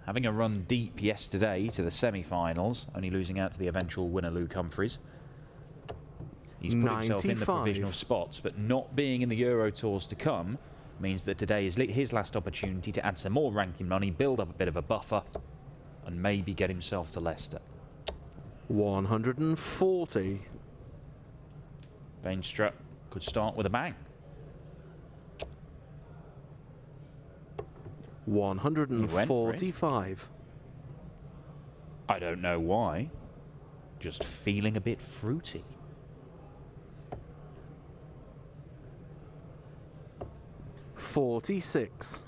having a run deep yesterday to the semi-finals, only losing out to the eventual winner Luke Humphries. He's put himself in the provisional spots, but not being in the Euro Tours to come means that today is his last opportunity to add some more ranking money, build up a bit of a buffer, and maybe get himself to Leicester. 140. Veenstra could start with a bang. 145. I don't know why. Just feeling a bit fruity. 46.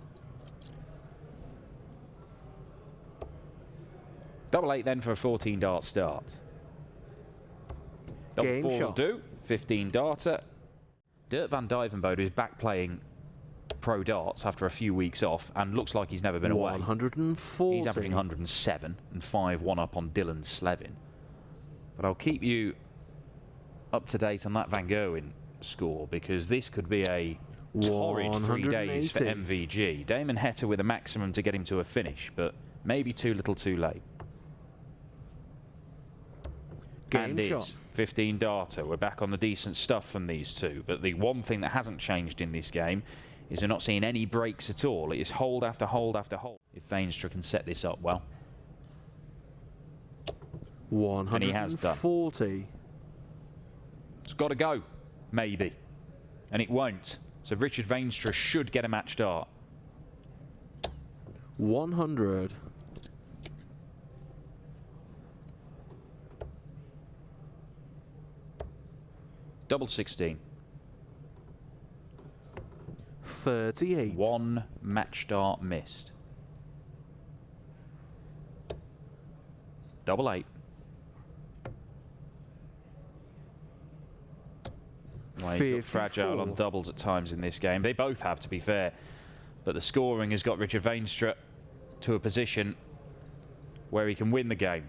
Double 8 then for a 14 dart start. Double Game 4 will shot. do. 15 darter. Dirk van Dijvenbode is back playing pro darts after a few weeks off and looks like he's never been away. 140. He's averaging 107 and 5-1 up on Dylan Slevin. But I'll keep you up to date on that Van Gerwen score, because this could be a torrid 3 days for MVG. Damon Heta with a maximum to get him to a finish, but maybe too little too late. Game and shot. is 15 darter. We're back on the decent stuff from these two, but the one thing that hasn't changed in this game is we're not seeing any breaks at all. It is hold after hold after hold. If Veenstra can set this up well. 140. And he has done. It's got to go, maybe. And it won't. So Richard Veenstra should get a match dart. 100. Double 16. 38. One match dart missed. Double 8. Well, he's got fragile on doubles at times in this game. They both have, to be fair. But the scoring has got Richard Veenstra to a position where he can win the game.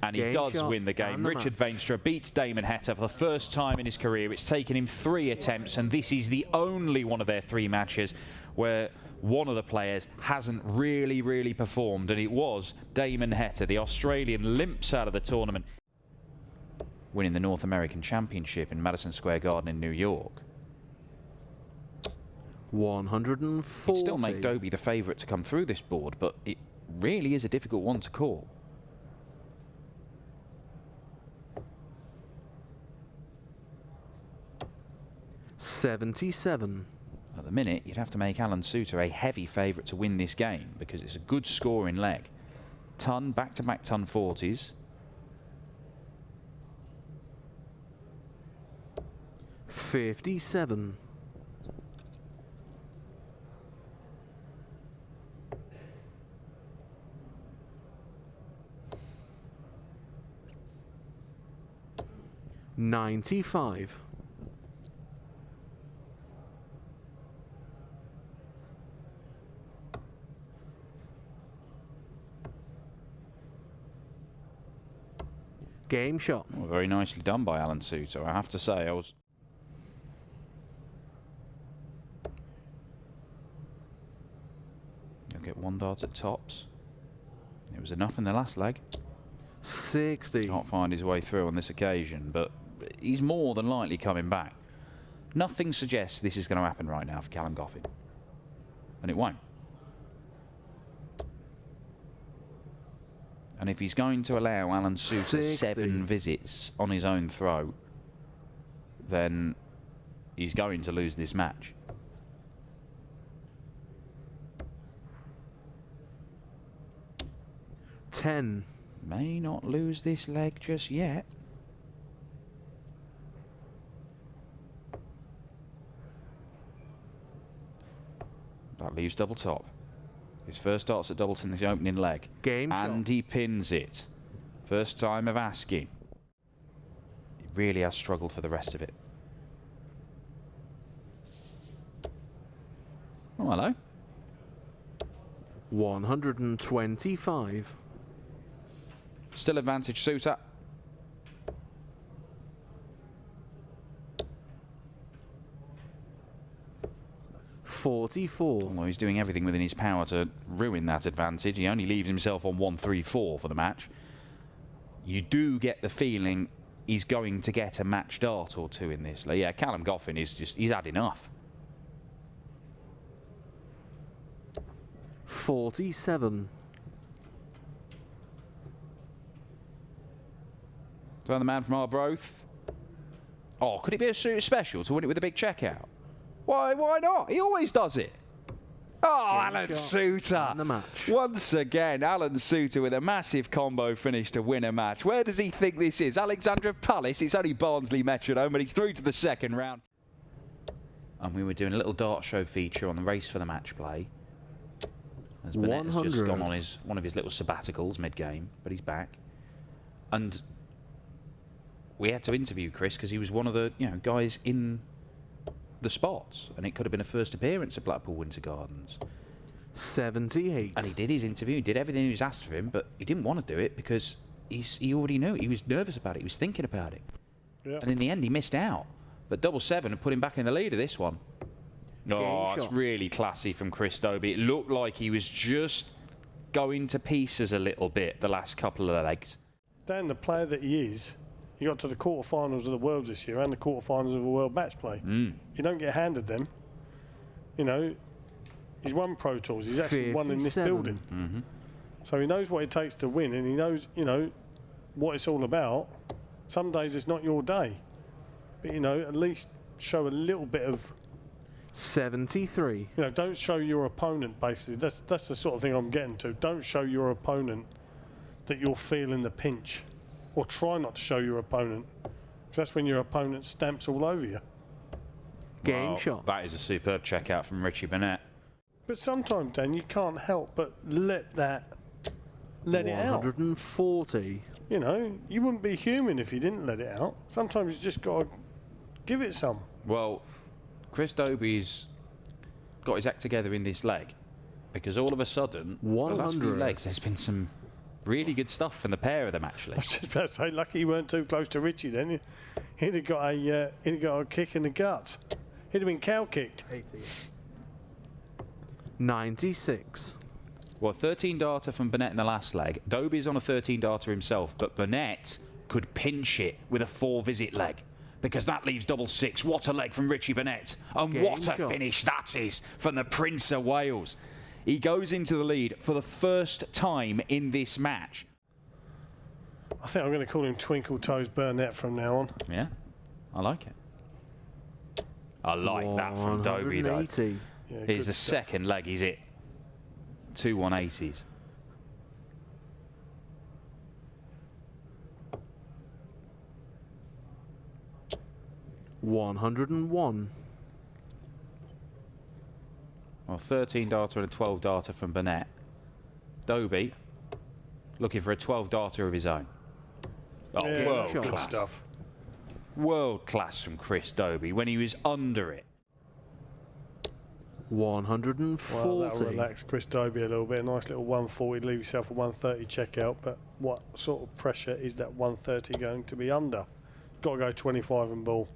And he does win the game. Richard Veenstra beats Damon Heta for the first time in his career. It's taken him 3 attempts, and this is the only one of their 3 matches where one of the players hasn't really performed, and it was Damon Heta. The Australian limps out of the tournament, winning the North American Championship in Madison Square Garden in New York. 140. It'd still make Dobey the favourite to come through this board, but it really is a difficult one to call. $77. At the minute, you'd have to make Alan Soutar a heavy favourite to win this game, because it's a good scoring leg. Ton, back-to-back ton 40s. 57. $95. Game shot. Well, very nicely done by Alan Soutar, I have to say. I'll get 1 dart at tops. It was enough in the last leg. 60. Can't find his way through on this occasion, but he's more than likely coming back. Nothing suggests this is going to happen right now for Callum Goffin. And it won't. And if he's going to allow Alan Soutar 7 visits on his own throw, then he's going to lose this match. $10. May not lose this leg just yet. That leaves double top. His first darts at doubles in the opening leg. Game and shot. He pins it. First time of asking. He really has struggled for the rest of it. Oh, hello. 125. Still advantage Soutar. 44. Although he's doing everything within his power to ruin that advantage. He only leaves himself on 1-3-4 for the match. You do get the feeling he's going to get a match dart or two in this. Yeah, Callum Goffin is just, he's had enough. 47. So the man from Arbroath. Oh, could it be a Soutar special to win it with a big checkout? Why not? He always does it. Oh, Alan Soutar. The match. Once again, Alan Soutar with a massive combo finish to win a match. Where does he think this is? Alexandra Palace? It's only Barnsley Metrodome, but he's through to the second round. And we were doing a little dart show feature on the race for the match play. As Burnett has just gone on one of his little sabbaticals mid-game, but he's back. And we had to interview Chris because he was one of the guys in the spots, and it could have been a first appearance at Blackpool Winter Gardens. 78. And he did his interview, he did everything he was asked of him, but he didn't want to do it because he already knew. He was nervous about it, he was thinking about it. Yeah. And in the end, he missed out. But 7-7 had put him back in the lead of this one. Oh, it's really classy from Chris Dobey. It looked like he was just going to pieces a little bit the last couple of legs. Dan, the player that he is, he got to the quarterfinals of the Worlds this year and the quarterfinals of the World Match Play. You don't get handed them. You know, he's won Pro Tours. He's actually won in this building. So he knows what it takes to win, and he knows, what it's all about. Some days it's not your day, but at least show a little bit of. 73. Don't show your opponent. Basically, that's the sort of thing I'm getting to. Don't show your opponent that you're feeling the pinch. Or try not to show your opponent. That's when your opponent stamps all over you. Game shot. That is a superb checkout from Richie Burnett. But sometimes, Dan, you can't help but let it out. 140. You wouldn't be human if you didn't let it out. Sometimes you just got to give it some. Well, Chris Dobey's got his act together in this leg because all of a sudden, the last few legs, there's been some really good stuff from the pair of them, actually. I was just about to say, lucky you weren't too close to Richie then. He'd have got a kick in the guts. He'd have been cow-kicked. 96. Well, 13 darter from Burnett in the last leg. Dobey's on a 13 darter himself, but Burnett could pinch it with a 4-visit leg because that leaves 6-6. What a leg from Richie Burnett. And what a finish that is from the Prince of Wales. He goes into the lead for the first time in this match. I think I'm going to call him Twinkle Toes Burnett from now on. Yeah, I like it. I like that from Dobey, though. Yeah, here's the second leg, he's it. 2 180s. $101. Well, 13 darter and a 12 darter from Burnett. Dobey looking for a 12 darter of his own. Oh, yeah, world good class stuff. World class from Chris Dobey when he was under it. 140. Well, that'll relax Chris Dobey a little bit. A nice little 140, leave yourself a 130 checkout. But what sort of pressure is that 130 going to be under? Got to go 25 and ball.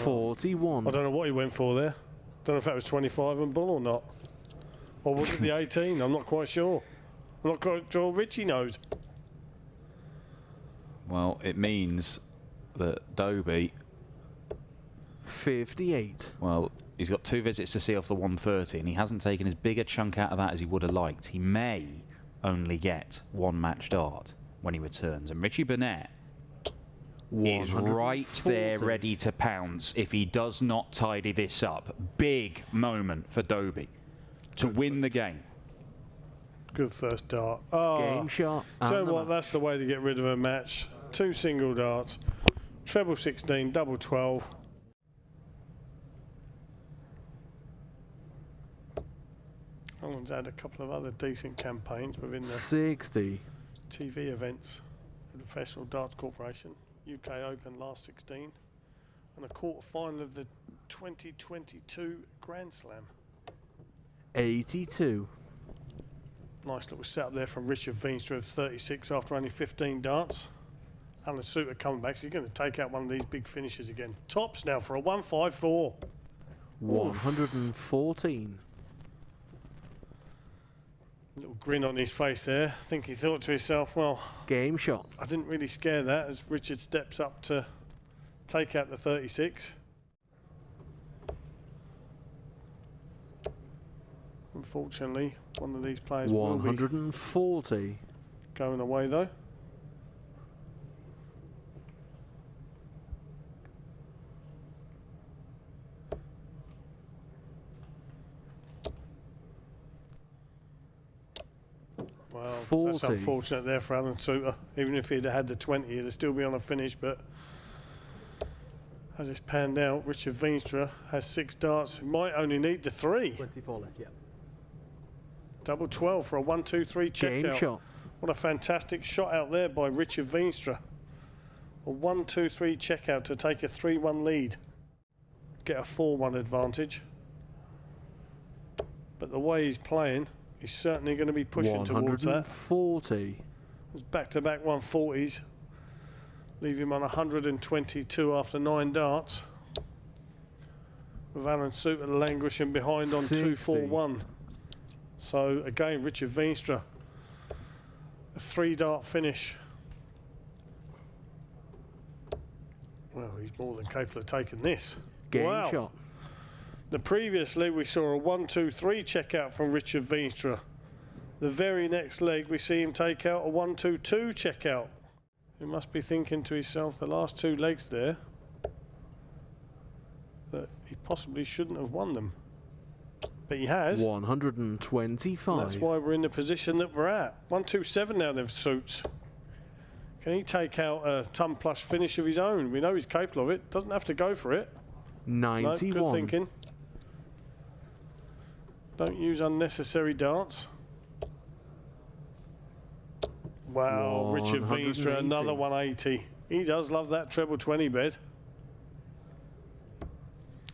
41. I don't know what he went for there. Don't know if that was 25 and bull or not. Or was it the 18? I'm not quite sure. I'm not quite sure Richie knows. Well, it means that Dobey... 58. Well, he's got 2 visits to see off the 130, and he hasn't taken as big a chunk out of that as he would have liked. He may only get 1 match dart when he returns. And Richie Burnett is right there ready to pounce if he does not tidy this up. Big moment for Dobey to win the game. Good first dart. Oh, game shot. Do you know what? That's the way to get rid of a match. 2 single darts. Treble 16, double 12. Alan's had a couple of other decent campaigns within the 60 TV events. The Professional Darts Corporation. UK Open last 16 and a quarter-final of the 2022 Grand Slam. 82. Nice little setup there from Richard Veenstra of 36 after only 15 darts. Alan Soutar coming back, so he's going to take out one of these big finishes again. Tops now for a 154. 114. Little grin on his face there. I think he thought to himself, well, Game shot. I didn't really scare that, as Richard steps up to take out the 36. Unfortunately, one of these players will be 140. going away though. Well, 40. that's unfortunate there for Alan Soutar. Even if he'd had the 20, he'd still be on a finish, but as it's panned out, Richard Veenstra has 6 darts. He might only need the 3. 24 left, yeah. Double 12 for a 1-2-3 check Game out. shot. What a fantastic shot out there by Richard Veenstra. A 1-2-3 check out to take a 3-1 lead. Get a 4-1 advantage. But the way he's playing, he's certainly going to be pushing towards that. 140. It's back-to-back 140s. Leave him on 122 after 9 darts. With Alan Soutar languishing behind on 2-4-1. So again, Richard Veenstra, a 3-dart finish. Well, he's more than capable of taking this. Game wow. shot. The previous leg we saw a 1-2-3 check out from Richard Veenstra. The very next leg we see him take out a 1-2-2 check out. He must be thinking to himself, the last 2 legs there, that he possibly shouldn't have won them. But he has. 125. That's why we're in the position that we're at. 1-2-7 now then for Suits. Can he take out a ton plus finish of his own? We know he's capable of it. Doesn't have to go for it. 91. No, good thinking. Don't use unnecessary darts. Wow, Richard Veenstra, another 180. He does love that treble 20 bed.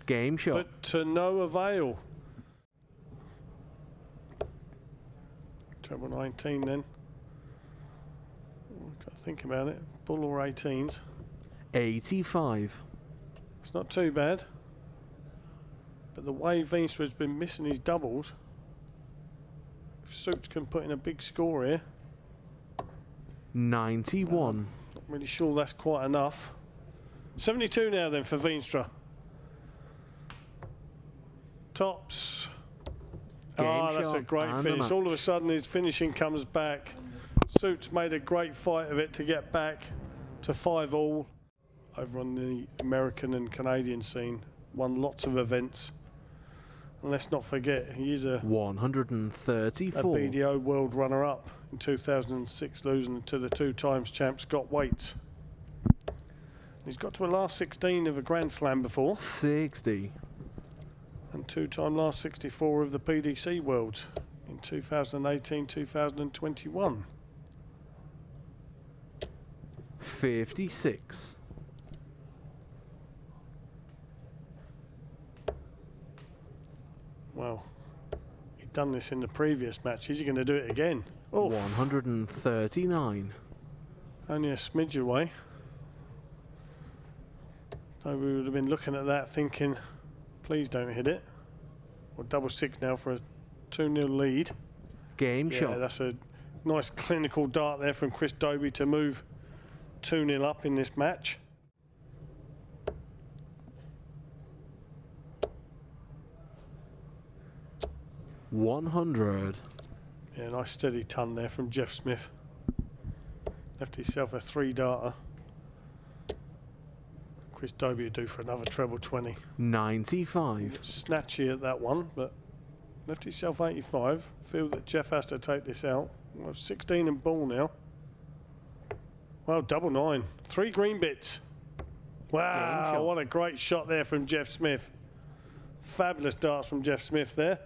Game shot. But to no avail. Treble 19 then. Got to think about it. Bull or 18s. 85. It's not too bad. But the way Veenstra has been missing his doubles, if Suits can put in a big score here. 91. Not really sure that's quite enough. 72 now then for Veenstra. Tops. That's a great finish. All of a sudden his finishing comes back. Suits made a great fight of it to get back to 5-all. Over on the American and Canadian scene. Won lots of events. And let's not forget, he is a 134. A BDO world runner-up in 2006, losing to the 2-times champ Scott Waits. He's got to a last 16 of a Grand Slam before. 60. And 2-time last 64 of the PDC Worlds in 2018, 2021. 56. Well, he'd done this in the previous match. Is he going to do it again? Oh, 139. only a smidge away. So we would have been looking at that thinking, please don't hit it. We're double 6 now for a 2-0 lead. Game shot. Yeah, that's a nice clinical dart there from Chris Dobey to move 2-0 up in this match. $100. Yeah, nice steady ton there from Jeff Smith. Left himself a 3-darter. Chris Dobey will do for another treble 20. 95. Snatchy at that one, but left himself 85. Feel that Jeff has to take this out. Well, 16 and ball now. Well, double 9. 3 green bits. Wow, what a great shot there from Jeff Smith. Fabulous darts from Jeff Smith there.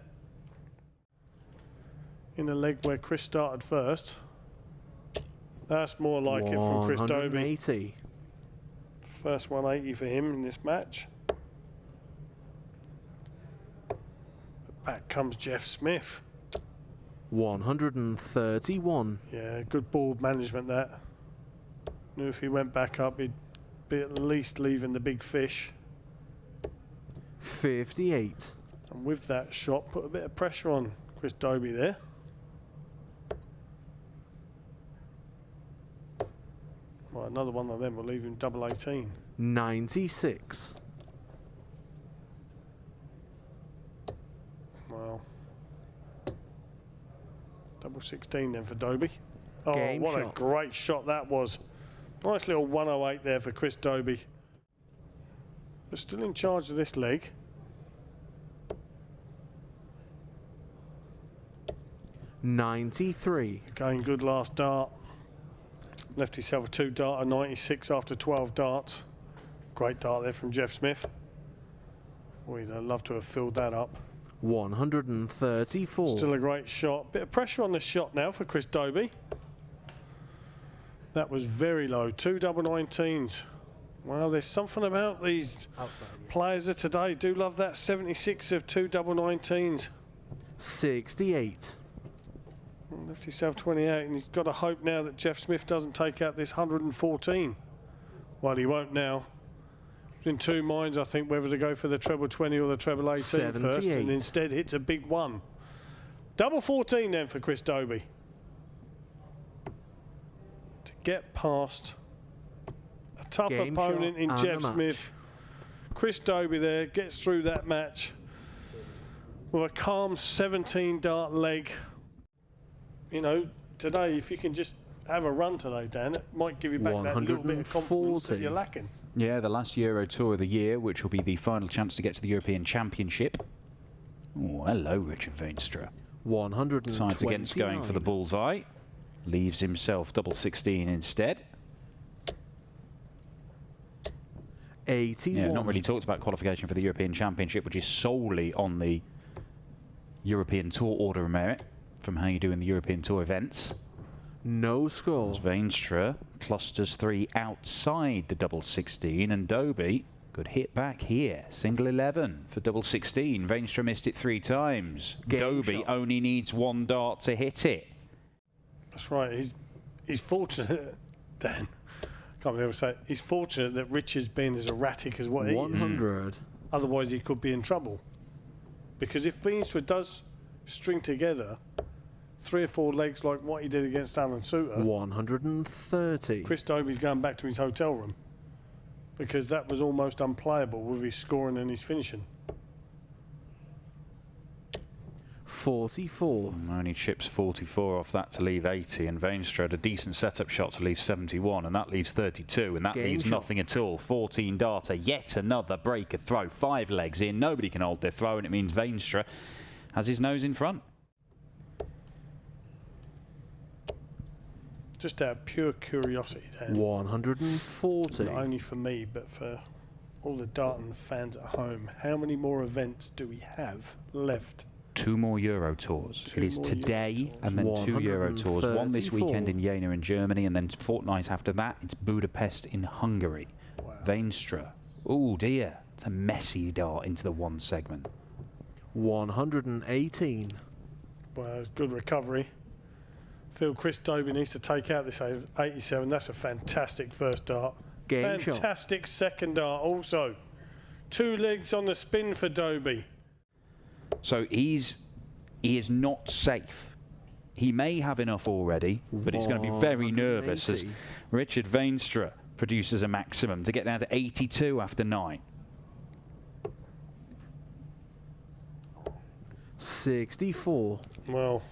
In the leg where Chris started first. That's more like it from Chris Dobey. 180. First 180 for him in this match. Back comes Jeff Smith. 131. Yeah, good ball management that. Knew if he went back up, he'd be at least leaving the big fish. 58. And with that shot, put a bit of pressure on Chris Dobey there. Well, another one of them will leave him double 18. 96. Well, double 16 then for Dobey. Oh, Game what shot. a great shot that was. Nice little 108 there for Chris Dobey. But still in charge of this leg. 93. Again, good last dart. Left himself a 2-darter, 96 after 12 darts. Great dart there from Jeff Smith. We'd love to have filled that up. 134. Still a great shot. Bit of pressure on the shot now for Chris Dobey. That was very low. 2 double 19s. Well, there's something about these players of today. Do love that 76 of 2 double 19s. 68. Left himself 28, and he's got to hope now that Jeff Smith doesn't take out this 114. Well, he won't now. He's in two minds, I think, whether to go for the treble 20 or the treble 18 first, and instead hits a big one. Double 14 then for Chris Dobey. To get past a tough opponent in Jeff Smith. Chris Dobey there gets through that match with a calm 17-dart leg. You know, today, if you can just have a run today, Dan, it might give you back that little bit of confidence that you're lacking. Yeah, the last Euro Tour of the year, which will be the final chance to get to the European Championship. Oh, hello, Richard Veenstra. 129. Decides against going for the bullseye. Leaves himself double 16 instead. 81. Yeah, not really talked about qualification for the European Championship, which is solely on the European Tour order of merit from how you do in the European Tour events. No score. Veenstra clusters 3 outside the double 16, and Dobey could hit back here. Single 11 for double 16. Veenstra missed it 3 times. Dobey only needs 1 dart to hit it. That's right. He's fortunate, Dan. Can't be able to say it. He's fortunate that Richard's been as erratic as what he is. 100. Otherwise, he could be in trouble. Because if Veenstra does string together 3 or 4 legs like what he did against Alan Soutar, 130. Chris Dobey's going back to his hotel room, because that was almost unplayable with his scoring and his finishing. 44. Only chips 44 off that to leave 80, and Veenstra had a decent setup shot to leave 71, and that leaves 32, and that leaves nothing at all. 14 darter, yet another breaker throw. 5 legs in, nobody can hold their throw, and it means Veenstra has his nose in front. Just out of pure curiosity, Dan. 140. Not only for me, but for all the Darton fans at home. How many more events do we have left? 2 more Euro Tours. It is today and then 2 Euro Tours. 1 this weekend in Jena in Germany, and then fortnight after that it's Budapest in Hungary. Wow. Veenstra. Oh dear, it's a messy dart into the 1 segment. 118. Well, good recovery. Feel Chris Dobey needs to take out this 87. That's a fantastic first dart. Fantastic second dart also. 2 legs on the spin for Dobey. So he is not safe. He may have enough already, but it's going to be very nervous as Richard Veenstra produces a maximum to get down to 82 after 9. 64. Well,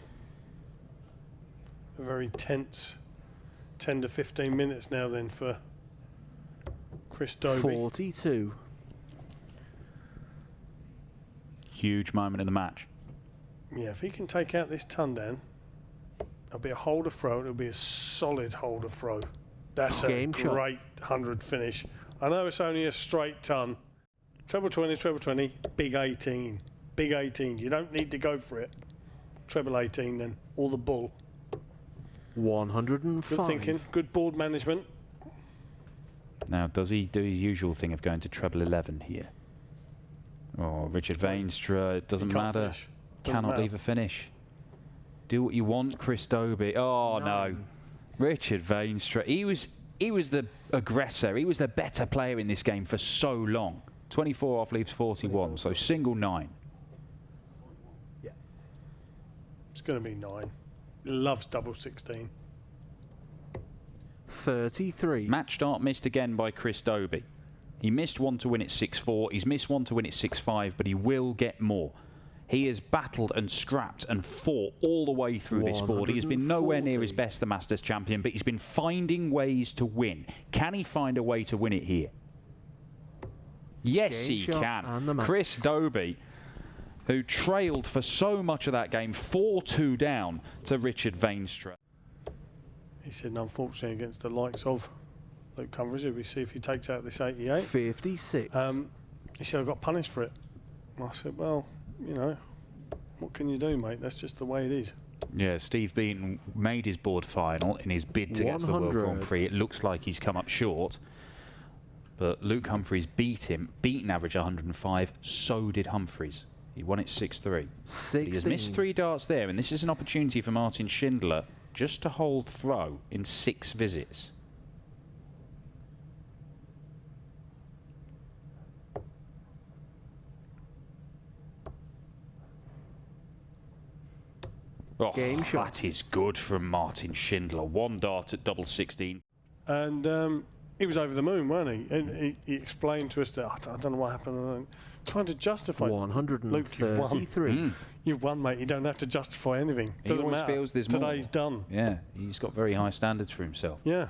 a very tense 10 to 15 minutes now then for Chris Dobey. 42. Huge moment in the match. Yeah, if he can take out this ton down, it'll be a holder throw. It'll be a solid holder throw. That's a great 100 finish. I know it's only a straight ton. Treble 20, big 18. Big 18. You don't need to go for it. Treble 18 then, or the bull. 105. Good thinking, good board management. Now, does he do his usual thing of going to treble 11 here? Oh, Richard Veenstra, it doesn't matter. Cannot leave a finish. Do what you want, Chris Dobey. Oh, no. Richard Veenstra, he was he was the aggressor. He was the better player in this game for so long. 24 off leaves 41, so single 9. Yeah. It's going to be 9. Loves double 16. 33. Match start missed again by Chris Dobey. He missed one to win at 6-4. He's missed one to win at 6-5, but he will get more. He has battled and scrapped and fought all the way through this board. He has been nowhere near his best, the Masters champion, but he's been finding ways to win. Can he find a way to win it here? Yes, he can. Chris Dobey, who trailed for so much of that game, 4-2 down to Richard Veenstra. He said, unfortunately, against the likes of Luke Humphries, we see if he takes out this 88. 56. He said, I got punished for it. I said, well, you know, what can you do, mate? That's just the way it is. Yeah, Steve Beaton made his board final in his bid to get to the World Grand Prix. It looks like he's come up short. But Luke Humphries beat him. Beaton averaged 105. So did Humphries. He won it 6-3. He has missed 3 darts there. And this is an opportunity for Martin Schindler just to hold throw in 6 visits. Oh, that is good from Martin Schindler. 1 dart at double 16. And he was over the moon, weren't he? And he explained to us that, I don't know what happened. Trying to justify. 133. Luke, you've won, mate. You don't have to justify anything. Doesn't matter. Feels there's Today's done. Yeah, he's got very high standards for himself. Yeah.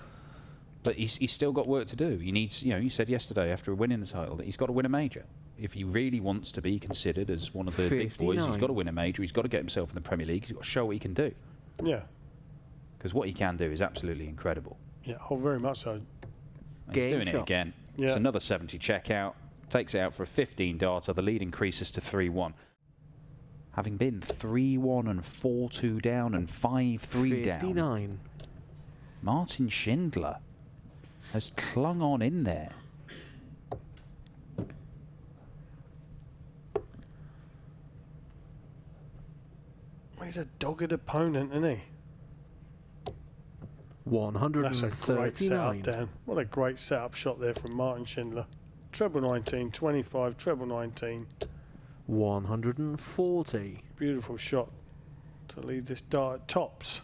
But he's still got work to do. He needs, you know, he said yesterday after winning the title that he's got to win a major. If he really wants to be considered as one of the big boys, he's got to win a major. He's got to get himself in the Premier League. He's got to show what he can do. Yeah. Because what he can do is absolutely incredible. Yeah, oh, very much so. And he's doing it again. Yeah. It's another 70 checkout. Takes it out for a 15 darter. The lead increases to 3-1. Having been 3-1 and 4-2 down and 5-3 down. 59. Martin Schindler has clung on in there. He's a dogged opponent, isn't he? 139. That's a great setup, Dan. What a great setup shot there from Martin Schindler. Treble 19, 25, treble 19. 140. Beautiful shot to leave this dart at tops.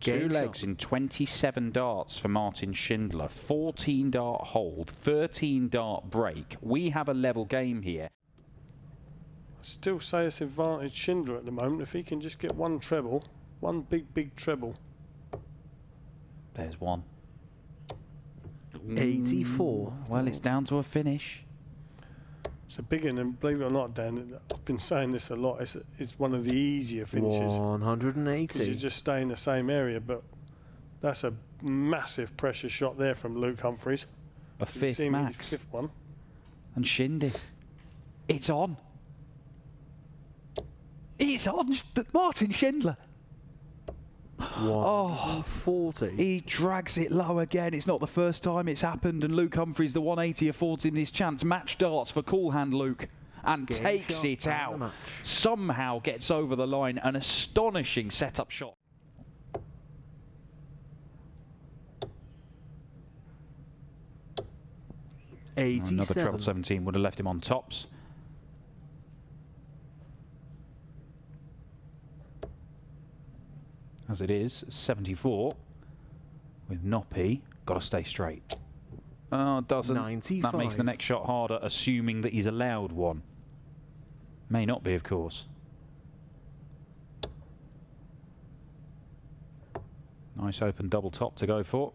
2 legs in 27 darts for Martin Schindler. 14 dart hold, 13 dart break. We have a level game here. I still say it's advantage Schindler at the moment. If he can just get 1 treble, 1 big treble. There's 1. 84. Well, it's down to a finish. It's a big one, and believe it or not, Dan, I've been saying this a lot. It's one of the easier finishes. 180. Because you just stay in the same area, but that's a massive pressure shot there from Luke Humphries. A 5th max. 5th one. And Shindy. It's on. It's on. Martin Schindler. 140. He drags it low again. It's not the first time it's happened, and Luke Humphries, the 180, affords him his chance. Match darts for cool hand Luke, and takes it out. Somehow gets over the line. An astonishing setup shot. Another treble 17 would have left him on tops. As it is, 74 with Noppert. Got to stay straight. Oh, doesn't. 95. That makes the next shot harder, assuming that he's allowed one. May not be, of course. Nice open double top to go for.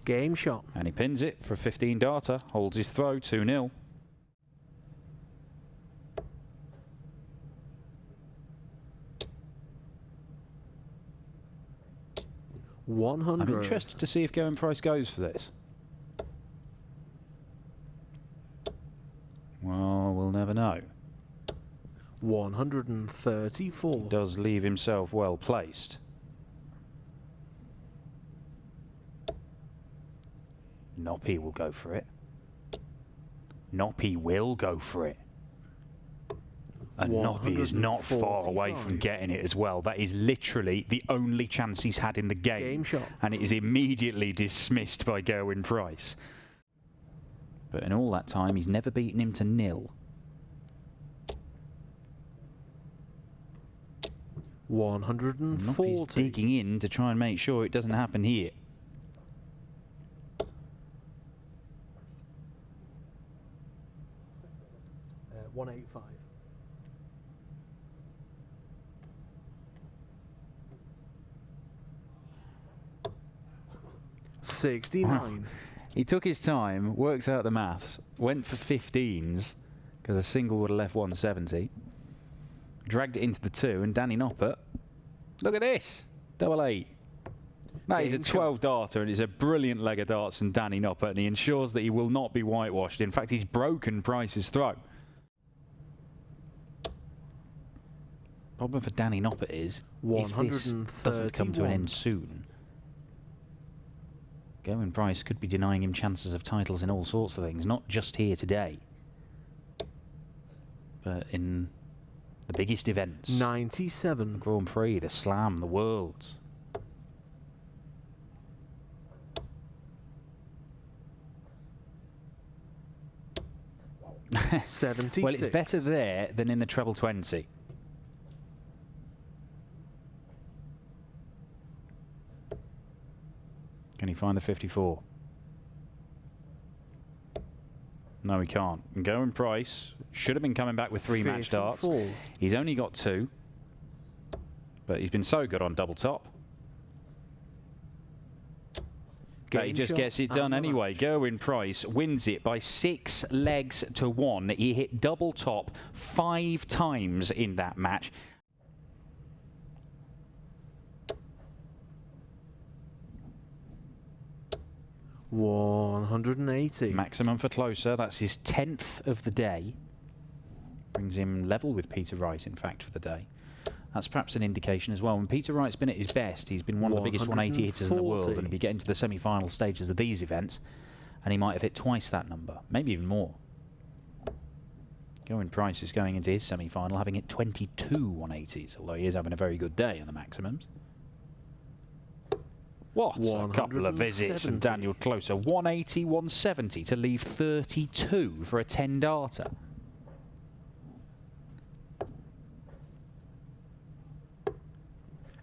Game shot. And he pins it for a 15 darter. Holds his throw, 2-0. I'm interested to see if going price goes for this. Well, we'll never know. 134. Does leave himself well placed. Noppert will go for it. Noppert will go for it. And Dobey is not far away from getting it as well. That is literally the only chance he's had in the game. And it is immediately dismissed by Gerwyn Price. But in all that time, he's never beaten him to 0. 140. Dobey's digging in to try and make sure it doesn't happen here. Uh, 185. 69. He took his time, works out the maths, went for 15s, because a single would have left 170. Dragged it into the 2, and Danny Noppert, look at this, 88. That is a 12 darter, and it's a brilliant leg of darts from Danny Noppert, and he ensures that he will not be whitewashed. In fact, he's broken Price's throw. Problem for Danny Noppert is, if this doesn't come to an end soon, Gerwyn Price could be denying him chances of titles in all sorts of things, not just here today, but in the biggest events. 97. The Grand Prix, the Slam, the Worlds. Well, it's better there than in the treble 20. Can he find the 54? No, he can't. And Gerwyn Price should have been coming back with 3 match darts. He's only got 2. But he's been so good on double top. But he just gets it done anyway. Gerwyn Price wins it by 6 legs to 1. He hit double top 5 times in that match. $180. Maximum for Klose. That's his 10th of the day. Brings him level with Peter Wright, in fact, for the day. That's perhaps an indication as well. When Peter Wright's been at his best, he's been one of the biggest 180 hitters in the world. And if you get into the semi-final stages of these events, and he might have hit twice that number, maybe even more. Gerwyn Price is going into his semi-final having hit 22 180s, although he is having a very good day on the maximums. What a couple of visits, and Daniel Klose. 180, 170 to leave 32 for a 10 darter.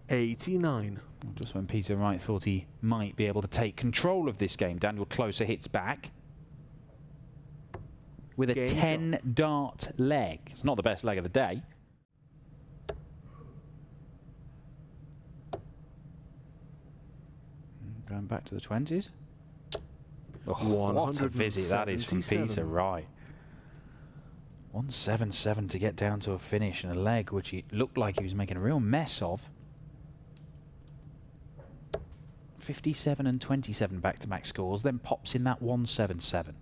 $89. Just when Peter Wright thought he might be able to take control of this game, Daniel Klose hits back with a 10 dart leg. It's not the best leg of the day. Going back to the 20s. Oh, what a visit that is from Peter Wright. 177 to get down to a finish, and a leg which he looked like he was making a real mess of. 57 and 27 back-to-back scores, then pops in that 177.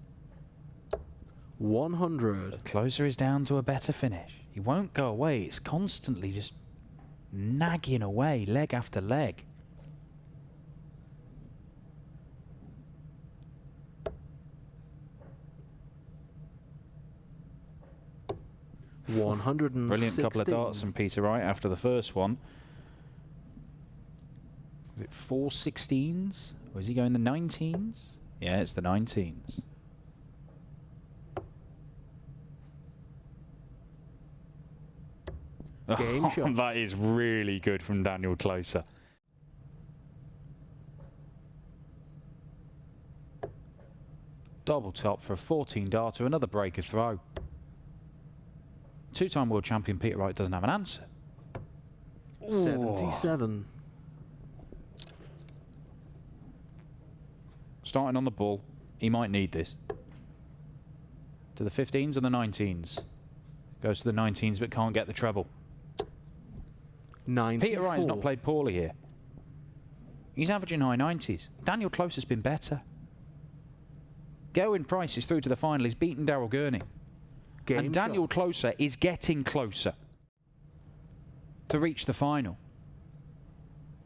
100. Klose is down to a better finish. He won't go away. It's constantly just nagging away, leg after leg. Brilliant couple of darts from Peter Wright after the first one. Was it 4 16s? Or is he going the 19s? Yeah, it's the 19s. Game shot. That is really good from Daniel Klose. Double top for a 14 darter, another breaker throw. Two-time world champion Peter Wright doesn't have an answer. 77. Starting on the ball, he might need this. To the 15s or the 19s? Goes to the 19s but can't get the treble. 94. Peter Wright has not played poorly here. He's averaging high 90s. Daniel Klose has been better. Gerwyn Price is through to the final. He's beaten Daryl Gurney. And Daniel Klose is getting closer to reach the final.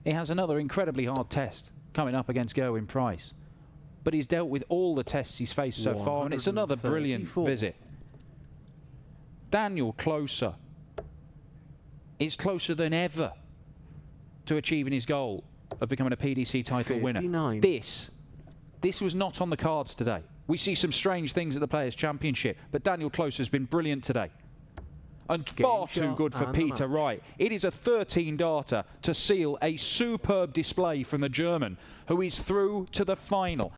He has another incredibly hard test coming up against Gerwyn Price. But he's dealt with all the tests he's faced so far, and it's another brilliant visit. Daniel Klose is closer than ever to achieving his goal of becoming a PDC title 59. winner. This was not on the cards today. We see some strange things at the Players' Championship, but Daniel Klose has been brilliant today. And far too good for Peter Wright. It is a 13-darter to seal a superb display from the German, who is through to the final.